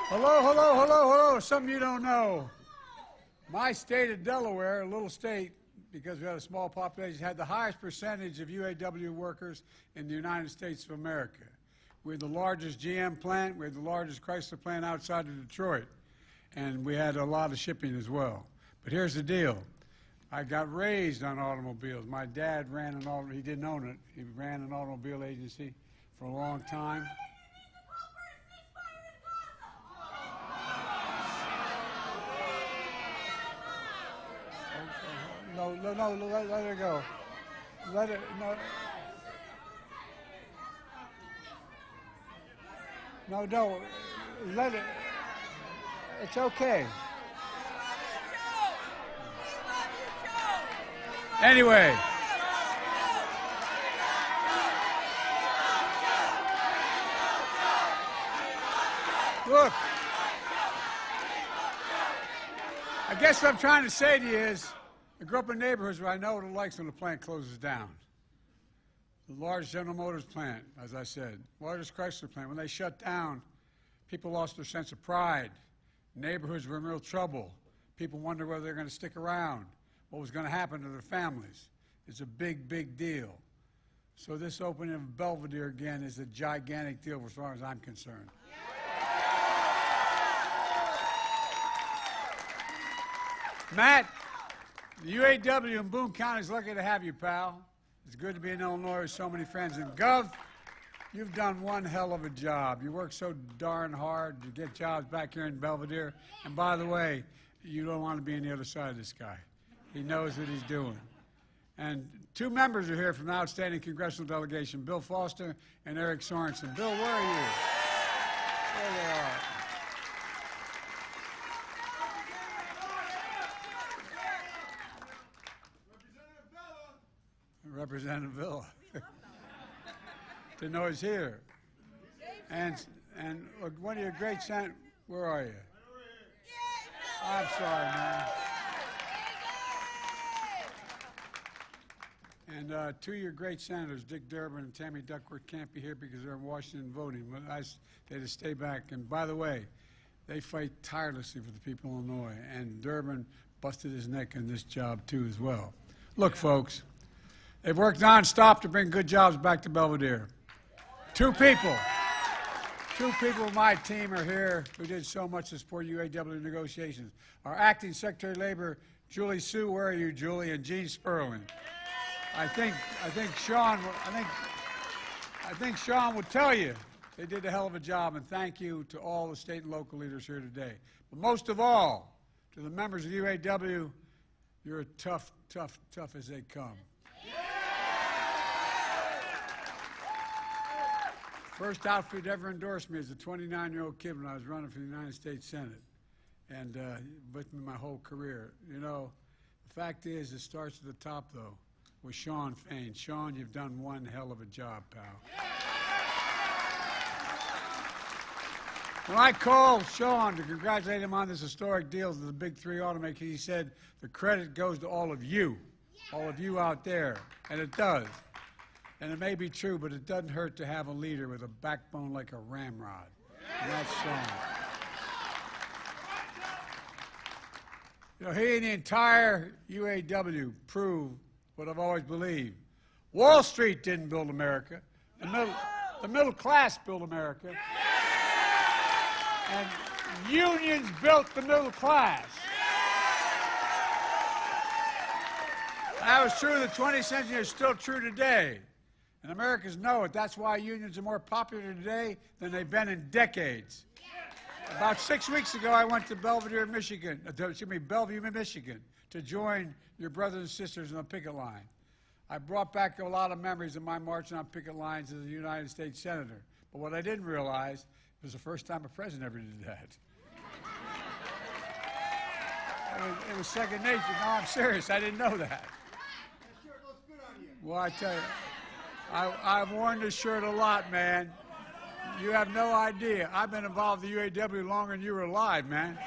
Hello, hello, hello, hello. Something you don't know. My state of Delaware, a little state, because we had a small population, had the highest percentage of UAW workers in the United States of America. We had the largest GM plant. We had the largest Chrysler plant outside of Detroit. And we had a lot of shipping as well. But here's the deal. I got raised on automobiles. My dad ran an automobile. He didn't own it. He ran an automobile agency for a long time. No, let it go. Let it, no. No, let it. It's okay. Anyway. Look. I guess what I'm trying to say to you is, I grew up in neighborhoods where I know what it likes when the plant closes down. The large General Motors plant, as I said, largest Chrysler plant, when they shut down, people lost their sense of pride. Neighborhoods were in real trouble. People wondered whether they're going to stick around, what was going to happen to their families. It's a big, big deal. So this opening of Belvidere again is a gigantic deal as far as I'm concerned. Matt, the UAW in Boone County is lucky to have you, pal. It's good to be in Illinois with so many friends. And Gov, you've done one hell of a job. You work so darn hard to get jobs back here in Belvidere. And by the way, you don't want to be on the other side of this guy. He knows what he's doing. And two members are here from the outstanding congressional delegation, Bill Foster and Eric Sorensen. Bill, where are you? There they are. Representative Villa. To know he's here. And one of your great senators, where are you? I'm sorry, man. And two of your great senators, Dick Durbin and Tammy Duckworth, can't be here because they're in Washington voting. But they had to stay back. And by the way, they fight tirelessly for the people of Illinois. And Durbin busted his neck in this job, too, as well. Look, folks. They've worked nonstop to bring good jobs back to Belvidere. Two people of my team are here who did so much to support UAW negotiations. Our acting Secretary of Labor, Julie Sue, where are you, Julie, and Gene Sperling. I think Sean would tell you they did a hell of a job, and thank you to all the state and local leaders here today. But most of all, to the members of UAW, you're tough as they come. First outfit ever endorsed me as a 29-year-old kid when I was running for the United States Senate, and with me my whole career. You know, the fact is, it starts at the top, though, with Shawn Fain. Shawn, you've done one hell of a job, pal. When I called Shawn to congratulate him on this historic deal with the big three automakers, he said, the credit goes to all of you out there, and it does. And it may be true, but it doesn't hurt to have a leader with a backbone like a ramrod. And that's Shawn. You know, he and the entire UAW proved what I've always believed. Wall Street didn't build America. The middle class built America. And unions built the middle class. That was true in the 20th century. It's still true today. And Americans know it. That's why unions are more popular today than they've been in decades. About 6 weeks ago, I went to Belvidere, Michigan, Bellevue, Michigan, to join your brothers and sisters on the picket line. I brought back a lot of memories of my marching on picket lines as a United States Senator. But what I didn't realize, it was the first time a president ever did that. It was second nature. No, I'm serious. I didn't know that. That shirt looks good on you. Well, I tell you, I've worn this shirt a lot, man. You have no idea. I've been involved in the UAW longer than you were alive, man.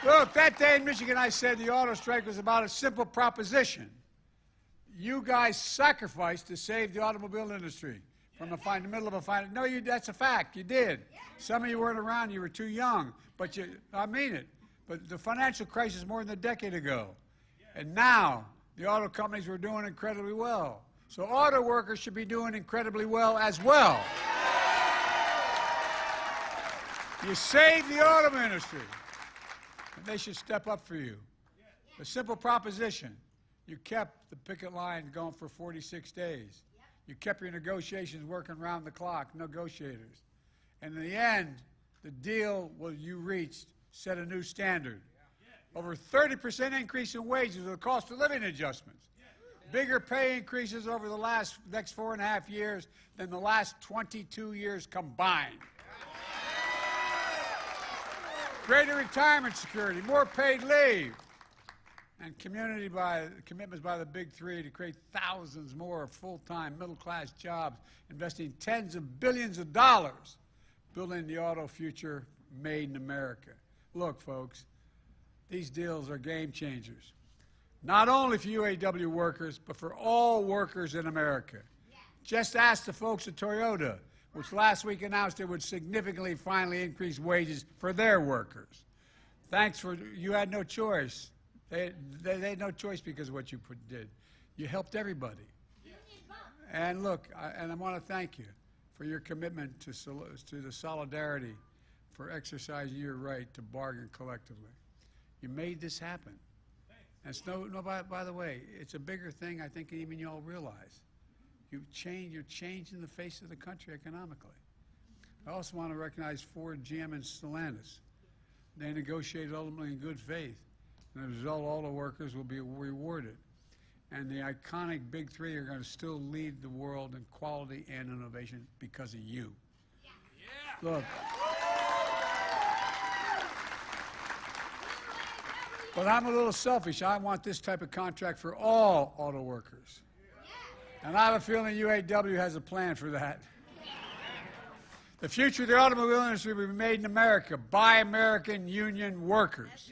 Look, that day in Michigan, I said the auto strike was about a simple proposition. You guys sacrificed to save the automobile industry. from the middle of a final. No, that's a fact. You did. Some of you weren't around. You were too young. But I mean it. But the financial crisis more than a decade ago. And now, the auto companies were doing incredibly well. So auto workers should be doing incredibly well as well. You saved the auto industry. And they should step up for you. A simple proposition. You kept the picket line going for 46 days. You kept your negotiations working round the clock, negotiators. And in the end, the deal you reached set a new standard. Over 30% increase in wages with the cost of living adjustments. Bigger pay increases over the next 4.5 years than the last 22 years combined. Greater retirement security, more paid leave, and commitments by the big three to create thousands more full-time middle-class jobs, investing tens of billions of dollars, building the auto future made in America. Look, folks, these deals are game changers, not only for UAW workers, but for all workers in America. Just ask the folks at Toyota, which last week announced it would significantly finally increase wages for their workers. You had no choice. They had no choice because of what you did. You helped everybody. And look, I want to thank you for your commitment to the solidarity for exercising your right to bargain collectively. You made this happen. And by the way, it's a bigger thing I think even you all realize. You're changing the face of the country economically. I also want to recognize Ford, GM, and Stellantis. They negotiated ultimately in good faith. And as a result, all the workers will be rewarded. And the iconic big three are going to still lead the world in quality and innovation because of you. Yeah. Look. But I'm a little selfish. I want this type of contract for all auto workers. And I have a feeling UAW has a plan for that. The future of the automobile industry will be made in America by American union workers.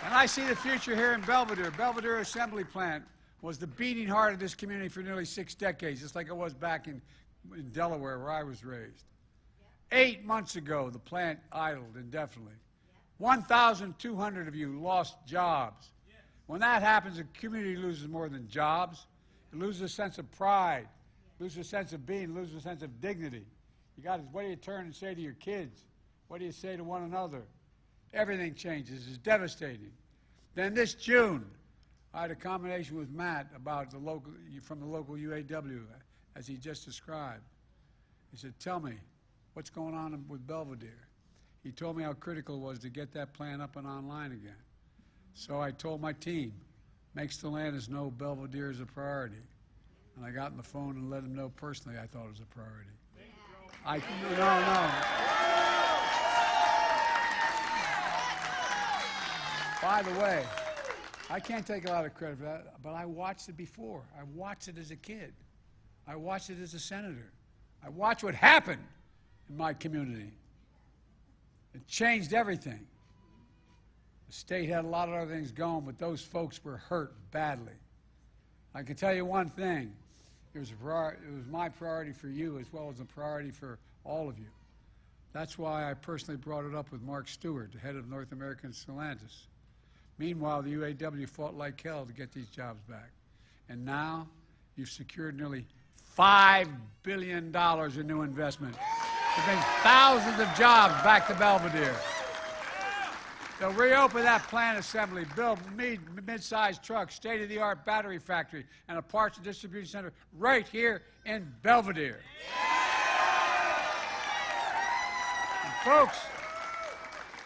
And I see the future here in Belvidere. Belvidere Assembly Plant was the beating heart of this community for nearly 6 decades, just like it was back in Delaware, where I was raised. 8 months ago, the plant idled indefinitely. 1,200 of you lost jobs. When that happens, a community loses more than jobs. It loses a sense of pride, loses a sense of being, loses a sense of dignity. What do you turn and say to your kids? What do you say to one another? Everything changes. It's devastating. Then this June, I had a combination with Matt from the local UAW, as he just described. He said, tell me, what's going on with Belvidere? He told me how critical it was to get that plant up and online again. So I told my team, make Stellantis know Belvidere is a priority. And I got on the phone and let him know personally I thought it was a priority. No. By the way, I can't take a lot of credit for that, but I watched it before. I watched it as a kid. I watched it as a senator. I watched what happened in my community. It changed everything. The state had a lot of other things going, but those folks were hurt badly. I can tell you one thing. It was my priority for you as well as a priority for all of you. That's why I personally brought it up with Mark Stewart, the head of North American Stellantis. Meanwhile, the UAW fought like hell to get these jobs back. And now you've secured nearly $5 billion in new investment to bring thousands of jobs back to Belvidere. They'll reopen that plant assembly, build mid-sized trucks, state-of-the-art battery factory, and a parts and distribution center right here in Belvidere. And folks,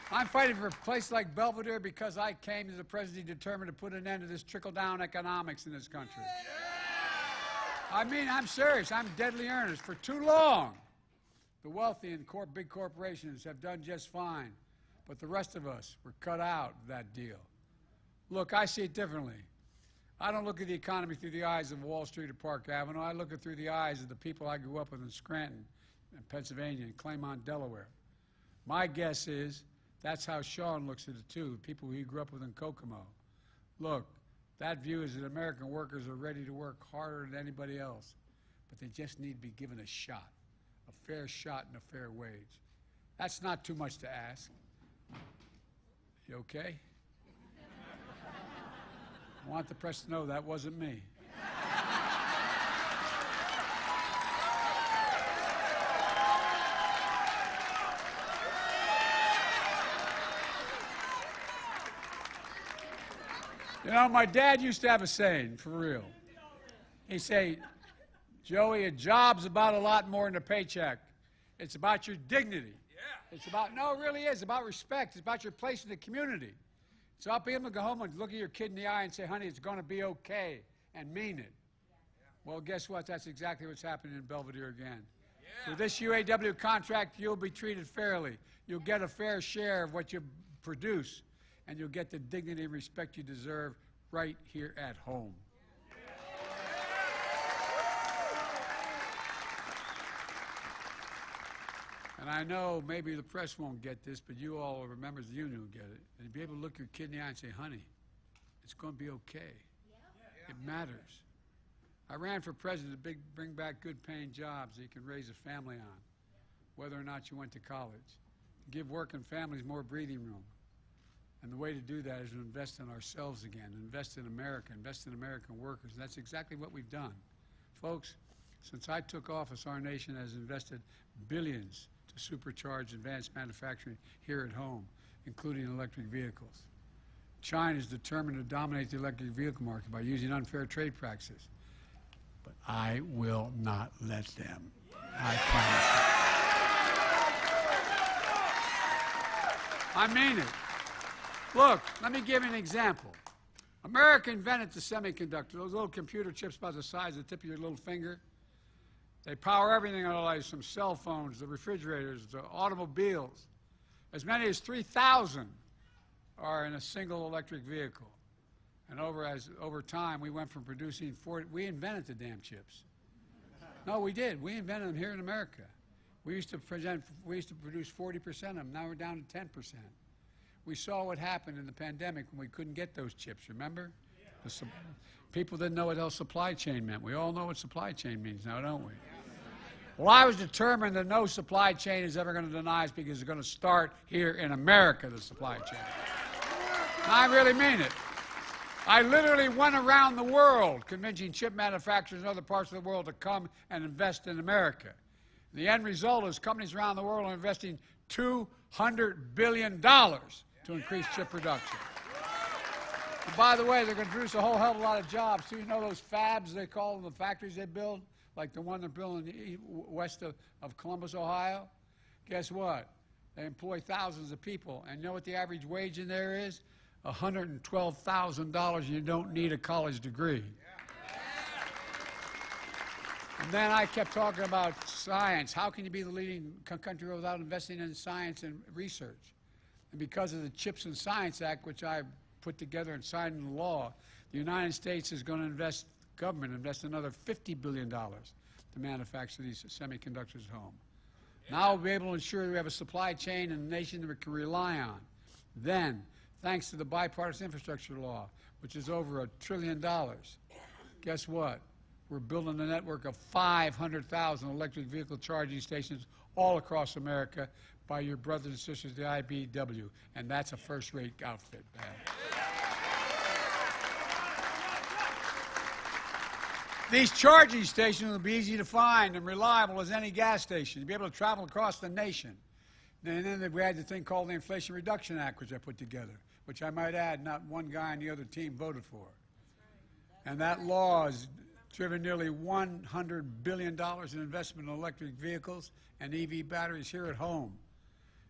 I'm fighting for a place like Belvidere because I came as a president determined to put an end to this trickle-down economics in this country. I mean, I'm serious. I'm deadly earnest. For too long, the wealthy and big corporations have done just fine. But the rest of us were cut out of that deal. Look, I see it differently. I don't look at the economy through the eyes of Wall Street or Park Avenue. I look at it through the eyes of the people I grew up with in Scranton, and Pennsylvania, and Claymont, Delaware. My guess is that's how Sean looks at it too, people he grew up with in Kokomo. Look, that view is that American workers are ready to work harder than anybody else. but they just need to be given a shot, a fair shot and a fair wage. That's not too much to ask. You okay? I want the press to know that wasn't me. You know, my dad used to have a saying, for real. He'd say, Joey, a job's about a lot more than a paycheck. It's about your dignity. Yeah. It's about, no, it really is, about respect. It's about your place in the community. It's about being able to go home and look at your kid in the eye and say, honey, it's going to be okay, and mean it. Yeah. Well, guess what? That's exactly what's happening in Belvidere again. Yeah. With this UAW contract, you'll be treated fairly. You'll get a fair share of what you produce, and you'll get the dignity and respect you deserve right here at home. And I know maybe the press won't get this, but you all are members of the union will get it. And be able to look your kid in the eye and say, honey, it's going to be okay. Yeah. It matters. I ran for president to bring back good-paying jobs that you can raise a family on, whether or not you went to college. Give working families more breathing room. And the way to do that is to invest in ourselves again, invest in America, invest in American workers. And that's exactly what we've done. Folks, since I took office, our nation has invested billions to supercharge advanced manufacturing here at home, including electric vehicles. China is determined to dominate the electric vehicle market by using unfair trade practices. But I will not let them. I promise you. I mean it. Look, let me give you an example. America invented the semiconductor, those little computer chips about the size of the tip of your little finger. They power everything in our lives, from cell phones, to refrigerators, to automobiles. As many as 3,000 are in a single electric vehicle. And over time, we went from producing 40, we invented the damn chips. No, we did. We invented them here in America. We used to produce 40% of them. Now we're down to 10%. We saw what happened in the pandemic when we couldn't get those chips, remember? Yeah. People didn't know what else supply chain meant. We all know what supply chain means now, don't we? Well, I was determined that no supply chain is ever going to deny us, because it's going to start here in America, the supply chain. And I really mean it. I literally went around the world convincing chip manufacturers in other parts of the world to come and invest in America. The end result is companies around the world are investing $200 billion to increase chip production. And by the way, they're going to produce a whole hell of a lot of jobs. So you know those fabs, they call them, the factories they build, like the one they're building west of Columbus, Ohio? Guess what? They employ thousands of people. And you know what the average wage in there is? $112,000, and you don't need a college degree. And then I kept talking about science. How can you be the leading country without investing in science and research? And because of the CHIPS and Science Act, which I put together and signed into law, the United States is going to invest another $50 billion to manufacture these semiconductors at home. Now we'll be able to ensure we have a supply chain in a nation that we can rely on. Then, thanks to the bipartisan infrastructure law, which is over $1 trillion, guess what? We're building a network of 500,000 electric vehicle charging stations all across America by your brothers and sisters, the IBEW, and that's a first-rate outfit, man. These charging stations will be easy to find and reliable as any gas station. You'll be able to travel across the nation. And then we had the thing called the Inflation Reduction Act, which I put together, which I might add, not one guy on the other team voted for. And that law has driven nearly $100 billion in investment in electric vehicles and EV batteries here at home.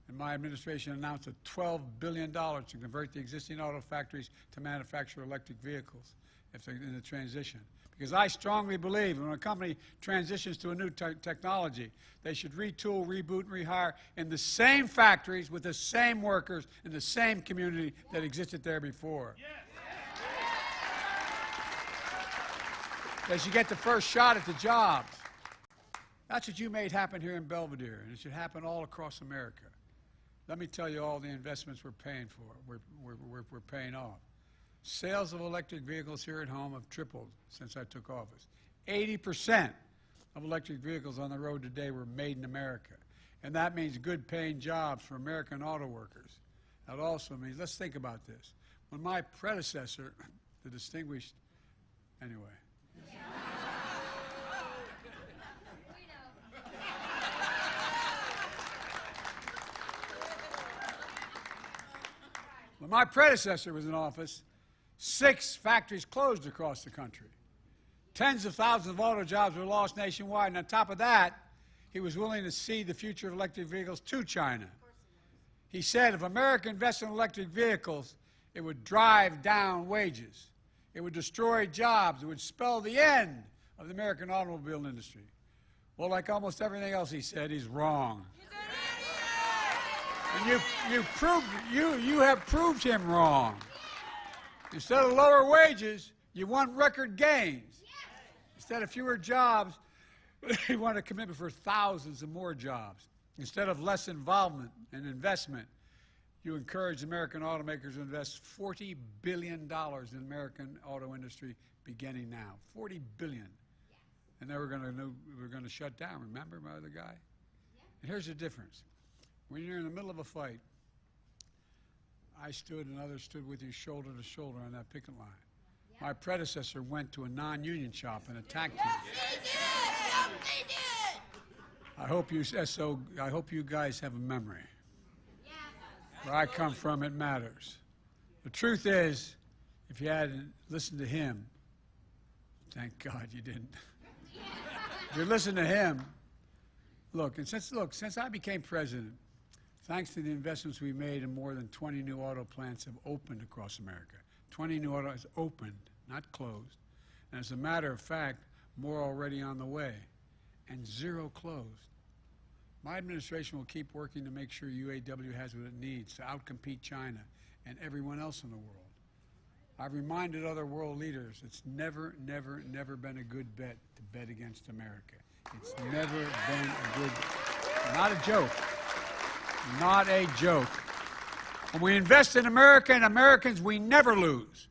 And my administration announced $12 billion to convert the existing auto factories to manufacture electric vehicles if they're in the transition. Because I strongly believe when a company transitions to a new technology, they should retool, reboot, and rehire in the same factories with the same workers in the same community that existed there before. They should get the first shot at the jobs. That's what you made happen here in Belvidere, and it should happen all across America. Let me tell you all the investments we're paying for, we're paying off. Sales of electric vehicles here at home have tripled since I took office. 80% of electric vehicles on the road today were made in America. And that means good paying jobs for American auto workers. That also means, let's think about this. When my predecessor, the distinguished, anyway. When my predecessor was in office, 6 factories closed across the country. Tens of thousands of auto jobs were lost nationwide, and on top of that, he was willing to cede the future of electric vehicles to China. He said if America invested in electric vehicles, it would drive down wages. It would destroy jobs. It would spell the end of the American automobile industry. Well, like almost everything else he said, he's wrong. And you have proved him wrong. Instead of lower wages, you want record gains. Instead of fewer jobs, you want a commitment for thousands of more jobs. Instead of less involvement and investment, you encourage American automakers to invest $40 billion in American auto industry beginning now. $40 billion. And then we're going to shut down. Remember my other guy? And here's the difference. When you're in the middle of a fight, I stood and others stood with you shoulder to shoulder on that picket line. My predecessor went to a non-union shop and attacked you. Yes, they did! I hope you guys have a memory. Where I come from, it matters. The truth is, if you hadn't listened to him, thank God you didn't. If you listen to him, since I became president, thanks to the investments we made in more than 20 new auto plants have opened across America. 20 new auto plants opened, not closed. And as a matter of fact, more already on the way, and 0 closed. My administration will keep working to make sure UAW has what it needs to outcompete China and everyone else in the world. I've reminded other world leaders it's never been a good bet to bet against America. It's never been a good, not a joke. Not a joke. When we invest in America and Americans, we never lose.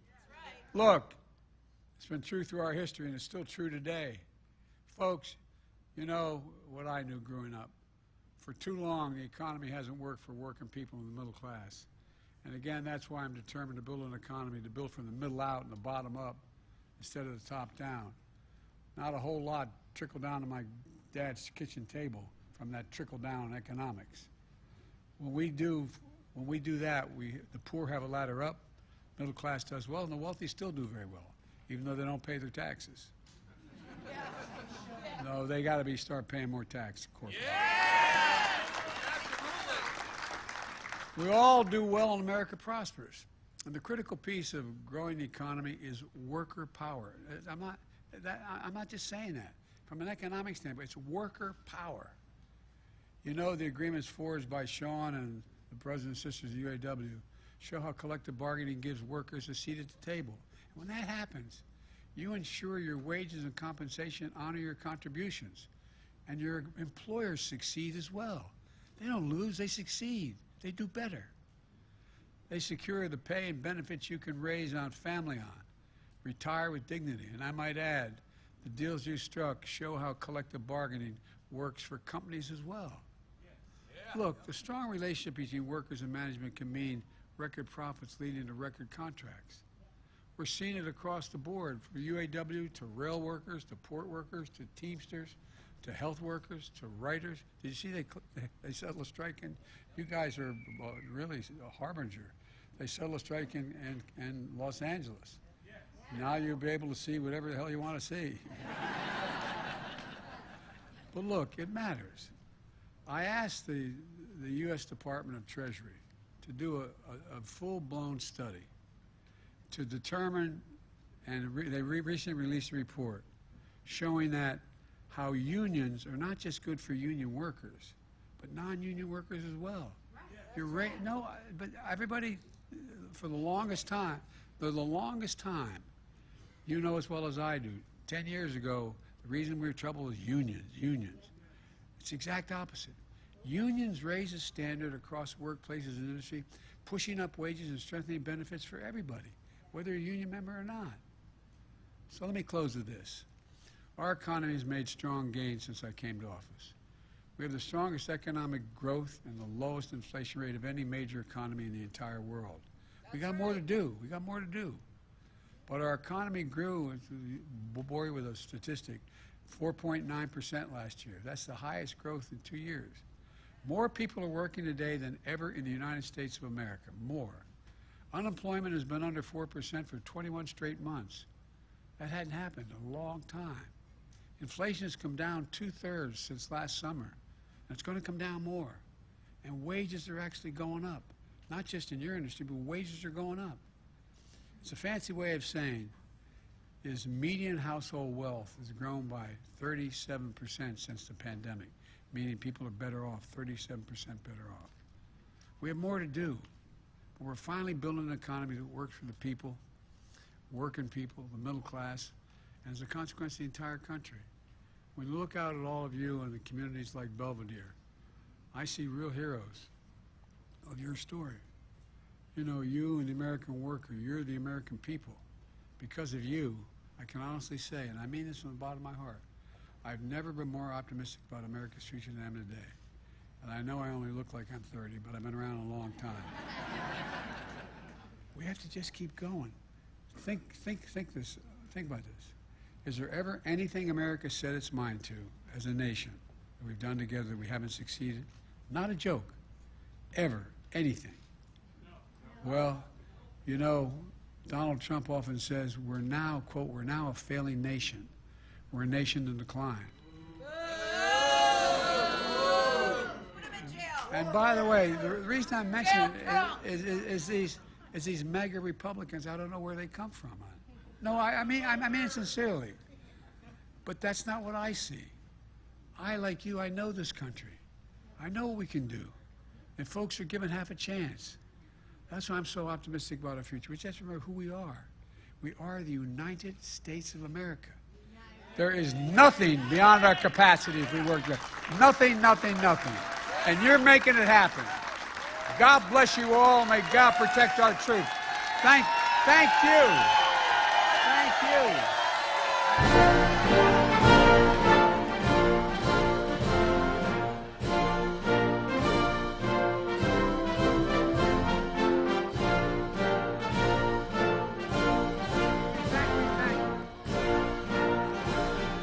Look, it's been true through our history, and it's still true today. Folks, you know what I knew growing up. For too long, the economy hasn't worked for working people in the middle class. And again, that's why I'm determined to build an economy, to build from the middle out and the bottom up instead of the top down. Not a whole lot trickle down to my dad's kitchen table from that trickle down economics. When we do that, the poor have a ladder up, middle class does well, and the wealthy still do very well, even though they don't pay their taxes. No, they got to start paying more tax, of course. We all do well and America prospers. And the critical piece of growing the economy is worker power. I'm not just saying that. From an economic standpoint, it's worker power. You know the agreements forged by Sean and the brothers and sisters of UAW show how collective bargaining gives workers a seat at the table. And when that happens, you ensure your wages and compensation honor your contributions. And your employers succeed as well. They don't lose, they succeed. They do better. They secure the pay and benefits you can raise on family on. Retire with dignity. And I might add, the deals you struck show how collective bargaining works for companies as well. Look, the strong relationship between workers and management can mean record profits leading to record contracts. We're seeing it across the board, from UAW to rail workers, to port workers, to Teamsters, to health workers, to writers. Did you see they settled a strike? And you guys are really a harbinger. They settled a strike in Los Angeles. Now you'll be able to see whatever the hell you want to see. But look, it matters. I asked the U.S. Department of Treasury to do a full-blown study to determine, and they recently released a report showing that how unions are not just good for union workers, but non-union workers as well. You're right. No, but everybody, for the longest time, you know as well as I do, 10 years ago, the reason we were in trouble was unions. It's the exact opposite. Unions raise the standard across workplaces and industry, pushing up wages and strengthening benefits for everybody, whether you're a union member or not. So let me close with this. Our economy has made strong gains since I came to office. We have the strongest economic growth and the lowest inflation rate of any major economy in the entire world. We got more to do. We got more to do. But our economy grew, we'll bore you with a statistic, 4.9% last year. That's the highest growth in 2 years. More people are working today than ever in the United States of America. More. Unemployment has been under 4% for 21 straight months. That hadn't happened in a long time. Inflation has come down 2/3 since last summer. And it's going to come down more. And wages are actually going up. Not just in your industry, but wages are going up. It's a fancy way of saying is median household wealth has grown by 37% since the pandemic, meaning people are better off, 37% better off. We have more to do, but we're finally building an economy that works for the people, working people, the middle class, and as a consequence, the entire country. When you look out at all of you in the communities like Belvidere, I see real heroes of your story. You know, you and the American worker, you're the American people. Because of you, I can honestly say, and I mean this from the bottom of my heart, I've never been more optimistic about America's future than I am today. And I know I only look like I'm 30, but I've been around a long time. We have to just keep going. Think about this. Is there ever anything America set its mind to as a nation that we've done together that we haven't succeeded? Not a joke. Ever. Anything. Well, you know, Donald Trump often says we're now, quote, we're now a failing nation. We're a nation in decline. And by the way, the reason I'm mentioning it is these mega Republicans. I don't know where they come from. No, I mean it sincerely. But that's not what I see. I, like you, I know this country. I know what we can do. And folks are given half a chance. That's why I'm so optimistic about our future. We just remember who we are. We are the United States of America. There is nothing beyond our capacity if we work together. Nothing, nothing, nothing. And you're making it happen. God bless you all. May God protect our troops. Thank you. Thank you.